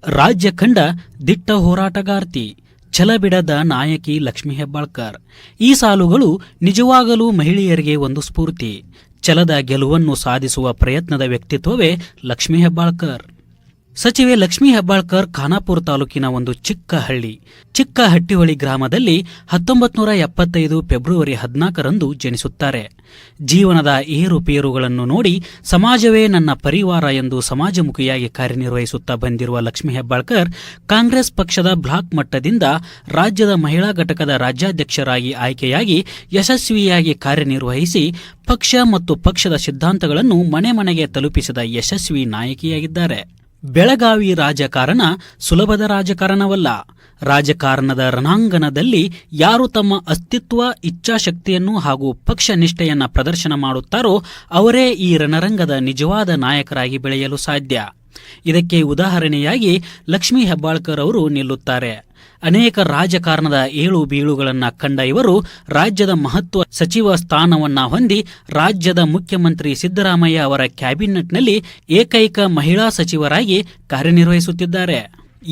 ರಾಜ್ಯ ಕಂಡ ದಿಟ್ಟ ಹೋರಾಟಗಾರ್ತಿ, ಛಲಬಿಡದ ನಾಯಕಿ ಲಕ್ಷ್ಮೀ ಹೆಬ್ಬಾಳ್ಕರ್. ಈ ಸಾಲುಗಳು ನಿಜವಾಗಲೂ ಮಹಿಳೆಯರಿಗೆ ಒಂದು ಸ್ಫೂರ್ತಿ. ಛಲದ ಗೆಲುವನ್ನು ಸಾಧಿಸುವ ಪ್ರಯತ್ನದ ವ್ಯಕ್ತಿತ್ವವೇ ಲಕ್ಷ್ಮೀ ಹೆಬ್ಬಾಳ್ಕರ್. ಸಚಿವೆ ಲಕ್ಷ್ಮೀ ಹೆಬ್ಬಾಳ್ಕರ್ ಖಾನಾಪುರ ತಾಲೂಕಿನ ಒಂದು ಚಿಕ್ಕ ಹಟ್ಟಿಹೊಳಿ ಗ್ರಾಮದಲ್ಲಿ 1975 ಫೆಬ್ರವರಿ 14ರಂದು ಜನಿಸುತ್ತಾರೆ. ಜೀವನದ ಏರುಪೇರುಗಳನ್ನು ನೋಡಿ ಸಮಾಜವೇ ನನ್ನ ಪರಿವಾರ ಎಂದು ಸಮಾಜಮುಖಿಯಾಗಿ ಕಾರ್ಯನಿರ್ವಹಿಸುತ್ತಾ ಬಂದಿರುವ ಲಕ್ಷ್ಮೀ ಹೆಬ್ಬಾಳ್ಕರ್ ಕಾಂಗ್ರೆಸ್ ಪಕ್ಷದ ಬ್ಲಾಕ್ ಮಟ್ಟದಿಂದ ರಾಜ್ಯದ ಮಹಿಳಾ ಘಟಕದ ರಾಜ್ಯಾಧ್ಯಕ್ಷರಾಗಿ ಆಯ್ಕೆಯಾಗಿ ಯಶಸ್ವಿಯಾಗಿ ಕಾರ್ಯನಿರ್ವಹಿಸಿ ಪಕ್ಷ ಮತ್ತು ಪಕ್ಷದ ಸಿದ್ಧಾಂತಗಳನ್ನು ಮನೆ ಮನೆಗೆ ತಲುಪಿಸಿದ ಯಶಸ್ವಿ ನಾಯಕಿಯಾಗಿದ್ದಾರೆ. ಬೆಳಗಾವಿ ರಾಜಕಾರಣ ಸುಲಭದ ರಾಜಕಾರಣವಲ್ಲ. ರಾಜಕಾರಣದ ರಣಾಂಗಣದಲ್ಲಿ ಯಾರು ತಮ್ಮ ಅಸ್ತಿತ್ವ, ಇಚ್ಛಾಶಕ್ತಿಯನ್ನು ಹಾಗೂ ಪಕ್ಷ ನಿಷ್ಠೆಯನ್ನು ಪ್ರದರ್ಶನ ಮಾಡುತ್ತಾರೋ ಅವರೇ ಈ ರಣರಂಗದ ನಿಜವಾದ ನಾಯಕರಾಗಿ ಬೆಳೆಯಲು ಸಾಧ್ಯ. ಇದಕ್ಕೆ ಉದಾಹರಣೆಯಾಗಿ ಲಕ್ಷ್ಮೀ ಹೆಬ್ಬಾಳ್ಕರ್ ಅವರು ನಿಲ್ಲುತ್ತಾರೆ. ಅನೇಕ ರಾಜಕಾರಣದ ಏಳು ಬೀಳುಗಳನ್ನು ಕಂಡ ಇವರು ರಾಜ್ಯದ ಮಹತ್ವ ಸಚಿವ ಸ್ಥಾನವನ್ನ ಹೊಂದಿ ರಾಜ್ಯದ ಮುಖ್ಯಮಂತ್ರಿ ಸಿದ್ದರಾಮಯ್ಯ ಅವರ ಕ್ಯಾಬಿನೆಟ್ನಲ್ಲಿ ಏಕೈಕ ಮಹಿಳಾ ಸಚಿವರಾಗಿ ಕಾರ್ಯನಿರ್ವಹಿಸುತ್ತಿದ್ದಾರೆ.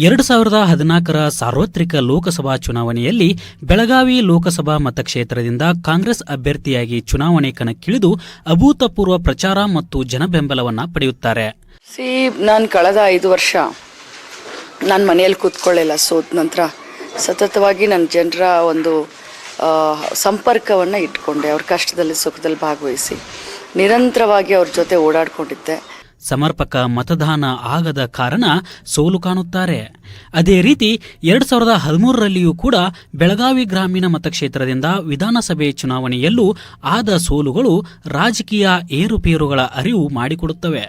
2014ರ ಸಾರ್ವತ್ರಿಕ ಲೋಕಸಭಾ ಚುನಾವಣೆಯಲ್ಲಿ ಬೆಳಗಾವಿ ಲೋಕಸಭಾ ಮತಕ್ಷೇತ್ರದಿಂದ ಕಾಂಗ್ರೆಸ್ ಅಭ್ಯರ್ಥಿಯಾಗಿ ಚುನಾವಣೆ ಕಣಕ್ಕಿಳಿದು ಅಭೂತಪೂರ್ವ ಪ್ರಚಾರ ಮತ್ತು ಜನಬೆಂಬಲವನ್ನು ಪಡೆಯುತ್ತಾರೆ. ನಾನು ಕಳೆದ 5 ವರ್ಷ ನಾನು ಮನೆಯಲ್ಲಿ ಕೂತ್ಕೊಳ್ಳಿಲ್ಲ. ಸೋತ ನಂತರ ಸತತವಾಗಿ ನನ್ನ ಜನರ ಒಂದು ಸಂಪರ್ಕವನ್ನು ಇಟ್ಕೊಂಡೆ. ಅವ್ರ ಕಷ್ಟದಲ್ಲಿ ಸುಖದಲ್ಲಿ ಭಾಗವಹಿಸಿ ನಿರಂತರವಾಗಿ ಅವ್ರ ಜೊತೆ ಓಡಾಡ್ಕೊಂಡಿದ್ದೆ. ಸಮರ್ಪಕ ಮತದಾನ ಆಗದ ಕಾರಣ ಸೋಲು ಕಾಣುತ್ತಾರೆ. ಅದೇ ರೀತಿ 2013ರಲ್ಲಿಯೂ ಕೂಡ ಬೆಳಗಾವಿ ಗ್ರಾಮೀಣ ಮತಕ್ಷೇತ್ರದಿಂದ ವಿಧಾನಸಭೆ ಚುನಾವಣೆಯಲ್ಲೂ ಆದ ಸೋಲುಗಳು ರಾಜಕೀಯ ಏರುಪೇರುಗಳ ಅರಿವು ಮಾಡಿಕೊಡುತ್ತವೆ.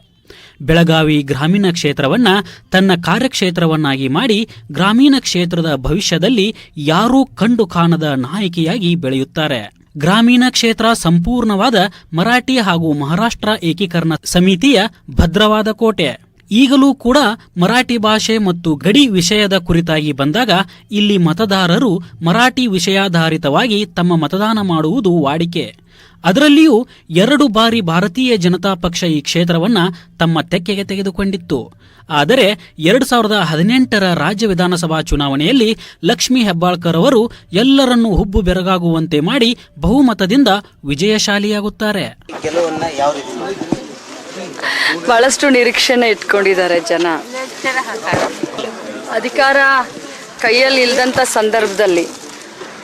ಬೆಳಗಾವಿ ಗ್ರಾಮೀಣ ಕ್ಷೇತ್ರವನ್ನ ತನ್ನ ಕಾರ್ಯಕ್ಷೇತ್ರವನ್ನಾಗಿ ಮಾಡಿ ಗ್ರಾಮೀಣ ಕ್ಷೇತ್ರದ ಭವಿಷ್ಯದಲ್ಲಿ ಯಾರೂ ಕಂಡು ಕಾಣದ ನಾಯಕಿಯಾಗಿ ಬೆಳೆಯುತ್ತಾರೆ. ಗ್ರಾಮೀಣ ಕ್ಷೇತ್ರ ಸಂಪೂರ್ಣವಾದ ಮರಾಠಿ ಹಾಗೂ ಮಹಾರಾಷ್ಟ್ರ ಏಕೀಕರಣ ಸಮಿತಿಯ ಭದ್ರವಾದ ಕೋಟೆ. ಈಗಲೂ ಕೂಡ ಮರಾಠಿ ಭಾಷೆ ಮತ್ತು ಗಡಿ ವಿಷಯದ ಕುರಿತಾಗಿ ಬಂದಾಗ ಇಲ್ಲಿ ಮತದಾರರು ಮರಾಠಿ ವಿಷಯಾಧಾರಿತವಾಗಿ ತಮ್ಮ ಮತದಾನ ಮಾಡುವುದು ವಾಡಿಕೆ. ಅದರಲ್ಲಿಯೂ 2 ಬಾರಿ ಭಾರತೀಯ ಜನತಾ ಪಕ್ಷ ಈ ಕ್ಷೇತ್ರವನ್ನ ತಮ್ಮ ತೆಕ್ಕೆಗೆ ತೆಗೆದುಕೊಂಡಿತ್ತು. ಆದರೆ 2018ರ ರಾಜ್ಯ ವಿಧಾನಸಭಾ ಚುನಾವಣೆಯಲ್ಲಿ ಲಕ್ಷ್ಮೀ ಹೆಬ್ಬಾಳ್ಕರ್ ಅವರು ಎಲ್ಲರನ್ನೂ ಹುಬ್ಬು ಬೆರಗಾಗುವಂತೆ ಮಾಡಿ ಬಹುಮತದಿಂದ ವಿಜಯಶಾಲಿಯಾಗುತ್ತಾರೆ. ಬಹಳಷ್ಟು ನಿರೀಕ್ಷೆನ ಇಟ್ಕೊಂಡಿದ್ದಾರೆ ಜನ. ಅಧಿಕಾರ ಕೈಯಲ್ಲಿ ಇಲ್ದಂಥ ಸಂದರ್ಭದಲ್ಲಿ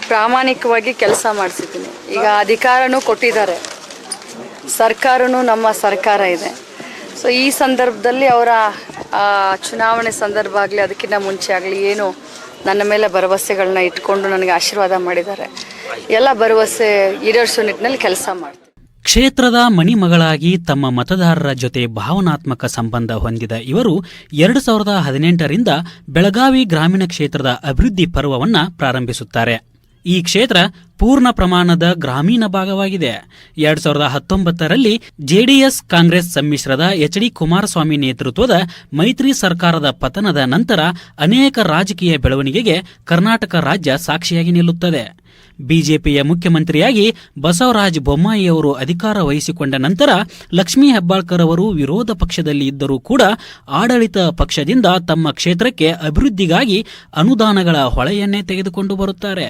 ಪ್ರಾಮಾಣಿಕವಾಗಿ ಕೆಲಸ ಮಾಡಿಸಿದ್ದೀನಿ. ಈಗ ಅಧಿಕಾರನೂ ಕೊಟ್ಟಿದ್ದಾರೆ, ಸರ್ಕಾರನೂ ನಮ್ಮ ಸರ್ಕಾರ ಇದೆ. ಸೊ ಈ ಸಂದರ್ಭದಲ್ಲಿ ಅವರ ಚುನಾವಣೆ ಸಂದರ್ಭ ಆಗಲಿ ಅದಕ್ಕಿಂತ ಮುಂಚೆ ಆಗಲಿ ಏನು ನನ್ನ ಮೇಲೆ ಭರವಸೆಗಳನ್ನ ಇಟ್ಕೊಂಡು ನನಗೆ ಆಶೀರ್ವಾದ ಮಾಡಿದ್ದಾರೆ. ಎಲ್ಲ ಭರವಸೆ ಈಡೇರಿಸೋ ನಿಟ್ಟಿನಲ್ಲಿ ಕೆಲಸ ಮಾಡ್ತೀನಿ. ಕ್ಷೇತ್ರದ ಮಣಿಮಗಳಾಗಿ ತಮ್ಮ ಮತದಾರರ ಜೊತೆ ಭಾವನಾತ್ಮಕ ಸಂಬಂಧ ಹೊಂದಿದ ಇವರು 2018ರಿಂದ ಬೆಳಗಾವಿ ಗ್ರಾಮೀಣ ಕ್ಷೇತ್ರದ ಅಭಿವೃದ್ಧಿ ಪರ್ವವನ್ನು ಪ್ರಾರಂಭಿಸುತ್ತಾರೆ. ಈ ಕ್ಷೇತ್ರ ಪೂರ್ಣ ಪ್ರಮಾಣದ ಗ್ರಾಮೀಣ ಭಾಗವಾಗಿದೆ. 2019ರಲ್ಲಿ ಜೆಡಿಎಸ್ ಕಾಂಗ್ರೆಸ್ ಸಮ್ಮಿಶ್ರದ ಎಚ್.ಡಿ. ಕುಮಾರಸ್ವಾಮಿ ನೇತೃತ್ವದ ಮೈತ್ರಿ ಸರ್ಕಾರದ ಪತನದ ನಂತರ ಅನೇಕ ರಾಜಕೀಯ ಬೆಳವಣಿಗೆಗೆ ಕರ್ನಾಟಕ ರಾಜ್ಯ ಸಾಕ್ಷಿಯಾಗಿ ನಿಲ್ಲುತ್ತದೆ. ಬಿಜೆಪಿಯ ಮುಖ್ಯಮಂತ್ರಿಯಾಗಿ ಬಸವರಾಜ ಬೊಮ್ಮಾಯಿ ಅವರು ಅಧಿಕಾರ ವಹಿಸಿಕೊಂಡ ನಂತರ ಲಕ್ಷ್ಮೀ ಹೆಬ್ಬಾಳ್ಕರ್ ಅವರು ವಿರೋಧ ಪಕ್ಷದಲ್ಲಿ ಇದ್ದರೂ ಕೂಡ ಆಡಳಿತ ಪಕ್ಷದಿಂದ ತಮ್ಮ ಕ್ಷೇತ್ರಕ್ಕೆ ಅಭಿವೃದ್ಧಿಗಾಗಿ ಅನುದಾನಗಳ ಹೊಳೆಯನ್ನೇ ತೆಗೆದುಕೊಂಡು ಬರುತ್ತಾರೆ.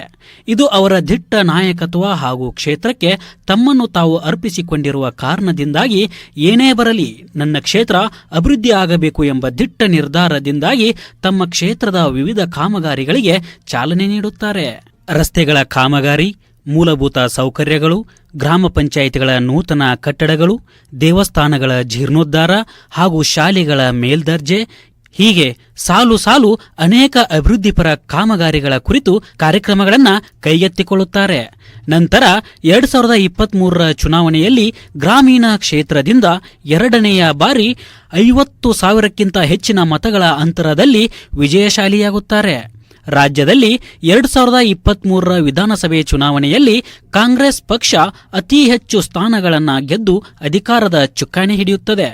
ಇದು ಅವರ ದಿಟ್ಟ ನಾಯಕತ್ವ ಹಾಗೂ ಕ್ಷೇತ್ರಕ್ಕೆ ತಮ್ಮನ್ನು ತಾವು ಅರ್ಪಿಸಿಕೊಂಡಿರುವ ಕಾರಣದಿಂದಾಗಿ ಏನೇ ಬರಲಿ ನನ್ನ ಕ್ಷೇತ್ರ ಅಭಿವೃದ್ಧಿ ಆಗಬೇಕು ಎಂಬ ದಿಟ್ಟ ನಿರ್ಧಾರದಿಂದಾಗಿ ತಮ್ಮ ಕ್ಷೇತ್ರದ ವಿವಿಧ ಕಾಮಗಾರಿಗಳಿಗೆ ಚಾಲನೆ ನೀಡುತ್ತಾರೆ. ರಸ್ತೆಗಳ ಕಾಮಗಾರಿ, ಮೂಲಭೂತ ಸೌಕರ್ಯಗಳು, ಗ್ರಾಮ ಪಂಚಾಯಿತಿಗಳ ನೂತನ ಕಟ್ಟಡಗಳು, ದೇವಸ್ಥಾನಗಳ ಜೀರ್ಣೋದ್ಧಾರ ಹಾಗೂ ಶಾಲೆಗಳ ಮೇಲ್ದರ್ಜೆ ಹೀಗೆ ಸಾಲು ಸಾಲು ಅನೇಕ ಅಭಿವೃದ್ಧಿಪರ ಕಾಮಗಾರಿಗಳ ಕುರಿತು ಕಾರ್ಯಕ್ರಮಗಳನ್ನು ಕೈಗೆತ್ತಿಕೊಳ್ಳುತ್ತಾರೆ. ನಂತರ 2023ರ ಚುನಾವಣೆಯಲ್ಲಿ ಗ್ರಾಮೀಣ ಕ್ಷೇತ್ರದಿಂದ 2ನೆಯ ಬಾರಿ 50,000ಕ್ಕಿಂತ ಹೆಚ್ಚಿನ ಮತಗಳ ಅಂತರದಲ್ಲಿ ವಿಜಯಶಾಲಿಯಾಗುತ್ತಾರೆ. ರಾಜ್ಯದಲ್ಲಿ 2023ರ ವಿಧಾನಸಭೆ ಚುನಾವಣೆಯಲ್ಲಿ ಕಾಂಗ್ರೆಸ್ ಪಕ್ಷ ಅತಿ ಹೆಚ್ಚು ಸ್ಥಾನಗಳನ್ನು ಗೆದ್ದು ಅಧಿಕಾರದ ಚುಕ್ಕಾಣಿ ಹಿಡಿಯುತ್ತದೆ.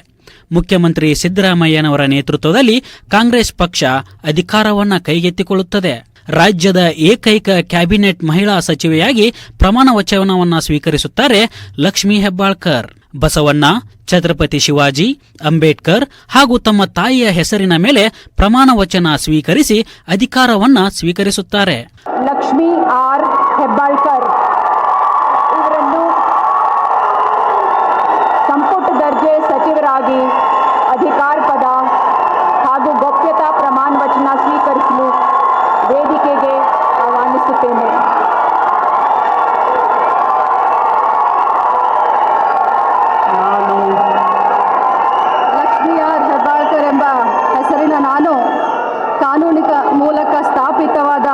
ಮುಖ್ಯಮಂತ್ರಿ ಸಿದ್ದರಾಮಯ್ಯನವರ ನೇತೃತ್ವದಲ್ಲಿ ಕಾಂಗ್ರೆಸ್ ಪಕ್ಷ ಅಧಿಕಾರವನ್ನು ಕೈಗೆತ್ತಿಕೊಳ್ಳುತ್ತದೆ. ರಾಜ್ಯದ ಏಕೈಕ ಕ್ಯಾಬಿನೆಟ್ ಮಹಿಳಾ ಸಚಿವೆಯಾಗಿ ಪ್ರಮಾಣ ವಚನವನ್ನು ಸ್ವೀಕರಿಸುತ್ತಾರೆ ಲಕ್ಷ್ಮೀ ಹೆಬ್ಬಾಳ್ಕರ್. ಬಸವಣ್ಣ, ಛತ್ರಪತಿ ಶಿವಾಜಿ, ಅಂಬೇಡ್ಕರ್ ಹಾಗೂ ತಮ್ಮ ತಾಯಿಯ ಹೆಸರಿನ ಮೇಲೆ ಪ್ರಮಾಣ ವಚನ ಸ್ವೀಕರಿಸಿ ಅಧಿಕಾರವನ್ನ ಸ್ವೀಕರಿಸುತ್ತಾರೆ. ಲಕ್ಷ್ಮೀ ಆರ್ ಹೆಬ್ಬಾಳ್ಕರ್ ಇವರನ್ನು ಸಂಪುಟ ದರ್ಜೆ ಸಚಿವರಾಗಿ ಅಧಿಕಾರ ಪದ ಹಾಗೂ ಗೌಪ್ಯತಾ ಪ್ರಮಾಣ ವಚನ ಸ್ವೀಕರಿಸಲು ವೇದಿಕೆಗೆ ಆಹ್ವಾನಿಸುತ್ತೇನೆ. ಲಕ್ಷ್ಮೀ ಆರ್ ಹೆಬ್ಬಾಳ್ಕರ್ ಎಂಬ ಹೆಸರಿನ ನಾನು ಕಾನೂನಿಕ ಮೂಲಕ ಸ್ಥಾಪಿತವಾದ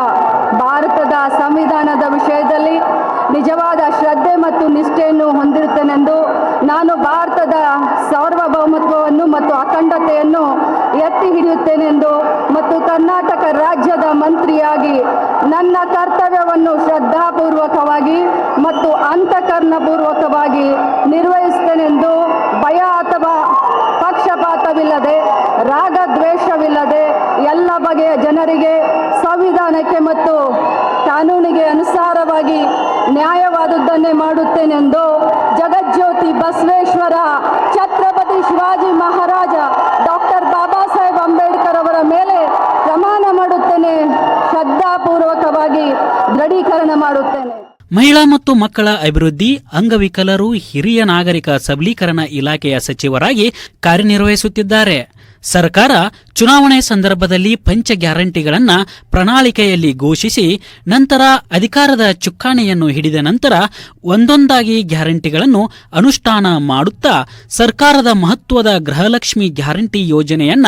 ಭಾರತದ ಸಂವಿಧಾನದ ವಿಷಯದಲ್ಲಿ ನಿಜವಾದ ಶ್ರದ್ಧೆ ಮತ್ತು ನಿಷ್ಠೆಯನ್ನು ಹೊಂದಿರುತ್ತೇನೆಂದು, ನಾನು ಭಾರತದ ಸಾರ್ವಭೌಮತ್ವವನ್ನು ಮತ್ತು ಅಖಂಡತೆಯನ್ನು ಎತ್ತಿ ಹಿಡಿಯುತ್ತೇನೆಂದು ಮತ್ತು ಕರ್ನಾಟಕ ರಾಜ್ಯದ ಮಂತ್ರಿಯಾಗಿ ನನ್ನ ಕರ್ತವ್ಯವನ್ನು ಶ್ರದ್ಧಾಪೂರ್ವಕವಾಗಿ ಮತ್ತು ಅಂತಃಕರಣಪೂರ್ವಕವಾಗಿ ನಿರ್ವಹಿಸುತ್ತೇನೆಂದು ಭಯ ಅಥವಾ ಪಕ್ಷಪಾತವಿಲ್ಲದೆ ರಾಗದ್ವೇಷವಿಲ್ಲದೆ ಎಲ್ಲ ಬಗೆಯ ಜನರಿಗೆ ಸಂವಿಧಾನಕ್ಕೆ ಮತ್ತು ಕಾನೂನಿಗೆ ಅನುಸಾರವಾಗಿ ನ್ಯಾಯವಾದುದನ್ನೇ ಮಾಡುತ್ತೇನೆಂದು ಜಗಜ್ಯೋತಿ ಬಸವೇಶ್ವರ ಛತ್ರಪತಿ ಶಿವಾಜಿ ಮಹಾರಾಜ ಡಾಕ್ಟರ್ ಬಾಬಾ ಸಾಹೇಬ್ ಅಂಬೇಡ್ಕರ್ ಅವರ ಮೇಲೆ ಪ್ರಮಾಣ ಮಾಡುತ್ತೇನೆ, ಶ್ರದ್ಧಾಪೂರ್ವಕವಾಗಿ ದೃಢೀಕರಣ ಮಾಡುತ್ತೇನೆ. ಮಹಿಳಾ ಮತ್ತು ಮಕ್ಕಳ ಅಭಿವೃದ್ಧಿ, ಅಂಗವಿಕಲರು, ಹಿರಿಯ ನಾಗರಿಕ ಸಬಲೀಕರಣ ಇಲಾಖೆಯ ಸಚಿವರಾಗಿ ಕಾರ್ಯನಿರ್ವಹಿಸುತ್ತಿದ್ದಾರೆ. ಸರ್ಕಾರ ಚುನಾವಣೆ ಸಂದರ್ಭದಲ್ಲಿ ಪಂಚ ಗ್ಯಾರಂಟಿಗಳನ್ನು ಪ್ರಣಾಳಿಕೆಯಲ್ಲಿ ಘೋಷಿಸಿ ನಂತರ ಅಧಿಕಾರದ ಚುಕ್ಕಾಣಿಯನ್ನು ಹಿಡಿದ ನಂತರ ಒಂದೊಂದಾಗಿ ಗ್ಯಾರಂಟಿಗಳನ್ನು ಅನುಷ್ಠಾನ ಮಾಡುತ್ತಾ ಸರ್ಕಾರದ ಮಹತ್ವದ ಗೃಹಲಕ್ಷ್ಮಿ ಗ್ಯಾರಂಟಿ ಯೋಜನೆಯನ್ನ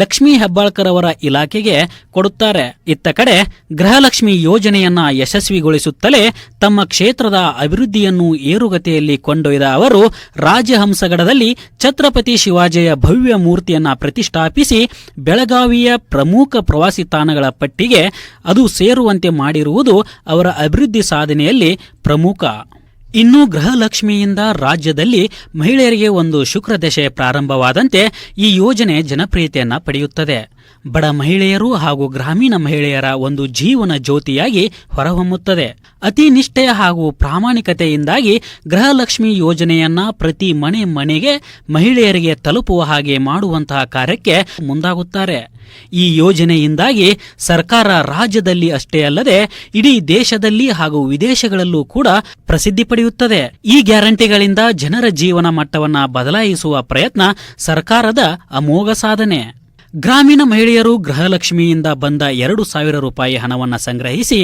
ಲಕ್ಷ್ಮೀ ಹೆಬ್ಬಾಳ್ಕರ್ ಅವರ ಇಲಾಖೆಗೆ ಕೊಡುತ್ತಾರೆ. ಇತ್ತ ಕಡೆ ಗೃಹಲಕ್ಷ್ಮಿ ಯೋಜನೆಯನ್ನ ಯಶಸ್ವಿಗೊಳಿಸುತ್ತಲೇ ತಮ್ಮ ಕ್ಷೇತ್ರದ ಅಭಿವೃದ್ಧಿಯನ್ನು ಏರುಗತಿಯಲ್ಲಿ ಕೊಂಡೊಯ್ದ ಅವರು ರಾಜಹಂಸಗಡದಲ್ಲಿ ಛತ್ರಪತಿ ಶಿವಾಜಿಯ ಭವ್ಯ ಮೂರ್ತಿಯನ್ನ ಪ್ರತಿಷ್ಠಾಪಿಸಿ ಬೆಳಗಾವಿಯ ಪ್ರಮುಖ ಪ್ರವಾಸಿ ತಾಣಗಳ ಪಟ್ಟಿಗೆ ಅದು ಸೇರುವಂತೆ ಮಾಡಿರುವುದು ಅವರ ಅಭಿವೃದ್ಧಿ ಸಾಧನೆಯಲ್ಲಿ ಪ್ರಮುಖ. ಇನ್ನು ಗೃಹಲಕ್ಷ್ಮಿಯಿಂದ ರಾಜ್ಯದಲ್ಲಿ ಮಹಿಳೆಯರಿಗೆ ಒಂದು ಶುಕ್ರದಶೆ ಪ್ರಾರಂಭವಾದಂತೆ ಈ ಯೋಜನೆ ಜನಪ್ರಿಯತೆಯನ್ನ ಪಡೆಯುತ್ತದೆ. ಬಡ ಮಹಿಳೆಯರು ಹಾಗೂ ಗ್ರಾಮೀಣ ಮಹಿಳೆಯರ ಒಂದು ಜೀವನ ಜ್ಯೋತಿಯಾಗಿ ಹೊರಹೊಮ್ಮುತ್ತದೆ. ಅತಿ ನಿಷ್ಠೆ ಹಾಗೂ ಪ್ರಾಮಾಣಿಕತೆಯಿಂದಾಗಿ ಗೃಹಲಕ್ಷ್ಮಿ ಯೋಜನೆಯನ್ನ ಪ್ರತಿ ಮನೆಗೆ ಮಹಿಳೆಯರಿಗೆ ತಲುಪುವ ಹಾಗೆ ಮಾಡುವಂತಹ ಕಾರ್ಯಕ್ಕೆ ಮುಂದಾಗುತ್ತಾರೆ. ಈ ಯೋಜನೆಯಿಂದಾಗಿ ಸರ್ಕಾರ ರಾಜ್ಯದಲ್ಲಿ ಅಷ್ಟೇ ಅಲ್ಲದೆ ಇಡೀ ದೇಶದಲ್ಲಿ ಹಾಗೂ ವಿದೇಶಗಳಲ್ಲೂ ಕೂಡ ಪ್ರಸಿದ್ಧಿ ಪಡೆಯುತ್ತದೆ. ಈ ಗ್ಯಾರಂಟಿಗಳಿಂದ ಜನರ ಜೀವನ ಮಟ್ಟವನ್ನ ಬದಲಾಯಿಸುವ ಪ್ರಯತ್ನ ಸರ್ಕಾರದ ಅಮೋಘ ಸಾಧನೆ. ಗ್ರಾಮೀಣ ಮಹಿಳೆಯರು ಗೃಹಲಕ್ಷ್ಮಿಯಿಂದ ಬಂದ 2,000 ರೂಪಾಯಿ ಹಣವನ್ನು ಸಂಗ್ರಹಿಸಿ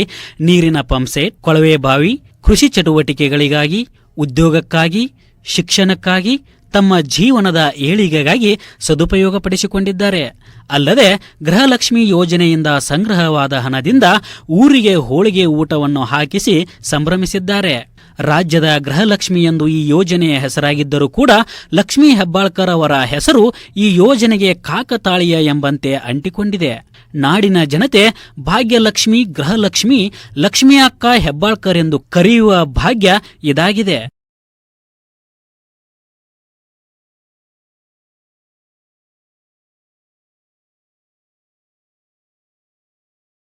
ನೀರಿನ ಪಂಪ್ಸೆಟ್, ಕೊಳವೆ ಬಾವಿ, ಕೃಷಿ ಚಟುವಟಿಕೆಗಳಿಗಾಗಿ, ಉದ್ಯೋಗಕ್ಕಾಗಿ, ಶಿಕ್ಷಣಕ್ಕಾಗಿ, ತಮ್ಮ ಜೀವನದ ಏಳಿಗೆಗಾಗಿ ಸದುಪಯೋಗಪಡಿಸಿಕೊಂಡಿದ್ದಾರೆ. ಅಲ್ಲದೆ ಗೃಹಲಕ್ಷ್ಮಿ ಯೋಜನೆಯಿಂದ ಸಂಗ್ರಹವಾದ ಹಣದಿಂದ ಊರಿಗೆ ಹೋಳಿಗೆ ಊಟವನ್ನು ಹಾಕಿಸಿ ಸಂಭ್ರಮಿಸಿದ್ದಾರೆ. ರಾಜ್ಯದ ಗೃಹಲಕ್ಷ್ಮಿ ಎಂದು ಈ ಯೋಜನೆಯ ಹೆಸರಾಗಿದ್ದರೂ ಕೂಡ ಲಕ್ಷ್ಮೀ ಹೆಬ್ಬಾಳ್ಕರ್ ಅವರ ಹೆಸರು ಈ ಯೋಜನೆಗೆ ಕಾಕತಾಳೀಯ ಎಂಬಂತೆ ಅಂಟಿಕೊಂಡಿದೆ. ನಾಡಿನ ಜನತೆ ಭಾಗ್ಯಲಕ್ಷ್ಮಿ, ಗೃಹಲಕ್ಷ್ಮಿ, ಲಕ್ಷ್ಮೀ ಅಕ್ಕ ಹೆಬ್ಬಾಳ್ಕರ್ ಎಂದು ಕರೆಯುವ ಭಾಗ್ಯ ಇದಾಗಿದೆ.